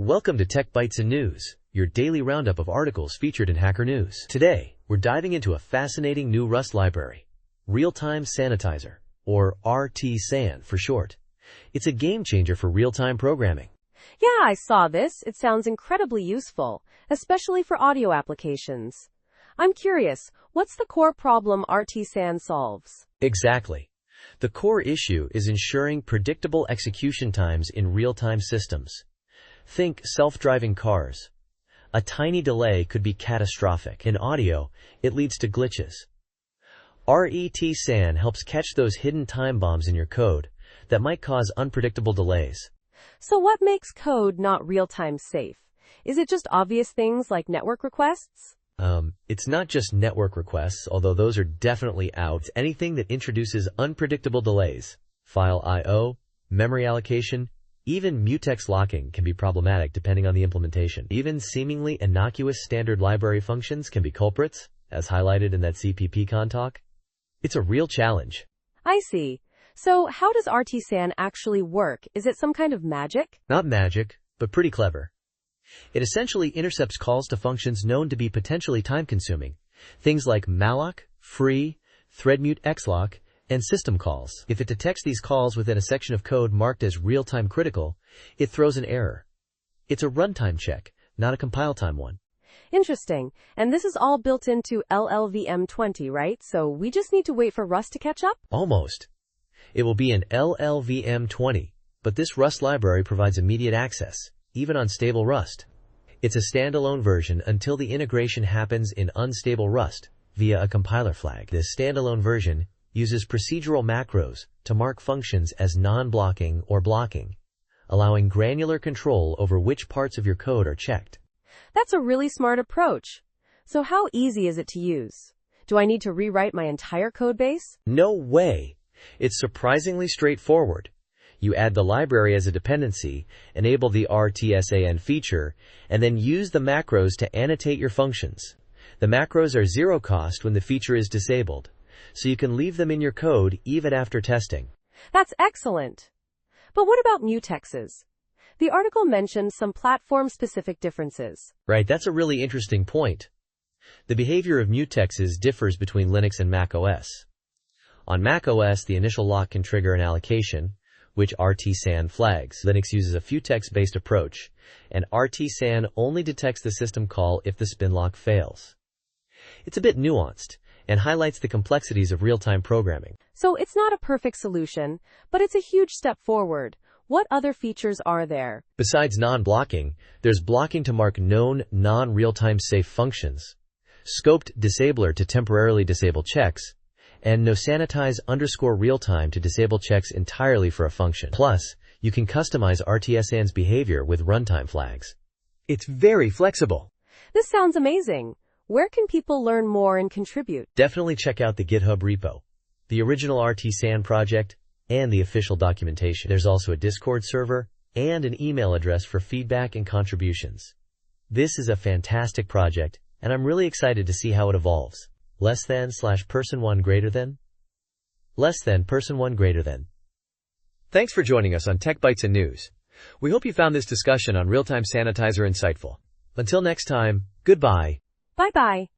Welcome to Tech Bytes and News, your daily roundup of articles featured in Hacker News. Today, we're diving into a fascinating new Rust library, RealtimeSanitizer, or RT-San for short. It's a game changer for real-time programming. Yeah, I saw this. It sounds incredibly useful, especially for audio applications. I'm curious, what's the core problem RT-San solves? Exactly. The core issue is ensuring predictable execution times in real-time systems. Think self-driving cars. A tiny delay could be catastrophic. In audio, it leads to glitches. RET-SAN helps catch those hidden time bombs in your code that might cause unpredictable delays. So what makes code not real-time safe? Is it just obvious things like network requests? It's not just network requests, although those are definitely out. It's anything that introduces unpredictable delays. File I/O, memory allocation, even mutex locking can be problematic depending on the implementation. Even seemingly innocuous standard library functions can be culprits, as highlighted in that CPP-Con talk. It's a real challenge. I see. So how does RT-SAN actually work? Is it some kind of magic? Not magic, but pretty clever. It essentially intercepts calls to functions known to be potentially time-consuming, things like malloc, free, threadmute xlock, and system calls. If it detects these calls within a section of code marked as real-time critical, it throws an error. It's a runtime check, not a compile-time one. Interesting. And this is all built into LLVM20, right? So we just need to wait for Rust to catch up? Almost. It will be in LLVM20, but this Rust library provides immediate access, even on stable Rust. It's a standalone version until the integration happens in unstable Rust via a compiler flag. This standalone version uses procedural macros to mark functions as non-blocking or blocking, allowing granular control over which parts of your code are checked. That's a really smart approach. So how easy is it to use? Do I need to rewrite my entire code base? No way! It's surprisingly straightforward. You add the library as a dependency, enable the RT-SAN feature, and then use the macros to annotate your functions. The macros are zero cost when the feature is disabled, so you can leave them in your code even after testing. That's excellent. But what about mutexes? The article mentioned some platform-specific differences. Right, that's a really interesting point. The behavior of mutexes differs between Linux and macOS. On macOS, the initial lock can trigger an allocation, which RT-SAN flags. Linux uses a futex-based approach, and RT-SAN only detects the system call if the spin lock fails. It's a bit nuanced, and highlights the complexities of real-time programming. So it's not a perfect solution, but it's a huge step forward. What other features are there? Besides non-blocking, there's blocking to mark known non-real-time safe functions, scoped disabler to temporarily disable checks, and nosanitize_realtime to disable checks entirely for a function. Plus, you can customize RT-SAN's behavior with runtime flags. It's very flexible. This sounds amazing. Where can people learn more and contribute? Definitely check out the GitHub repo, the original RT-SAN project, and the official documentation. There's also a Discord server and an email address for feedback and contributions. This is a fantastic project, and I'm really excited to see how it evolves. >person1 greater than? >person1 greater than. Thanks for joining us on Tech Bytes and News. We hope you found this discussion on RealtimeSanitizer insightful. Until next time, goodbye. Bye-bye.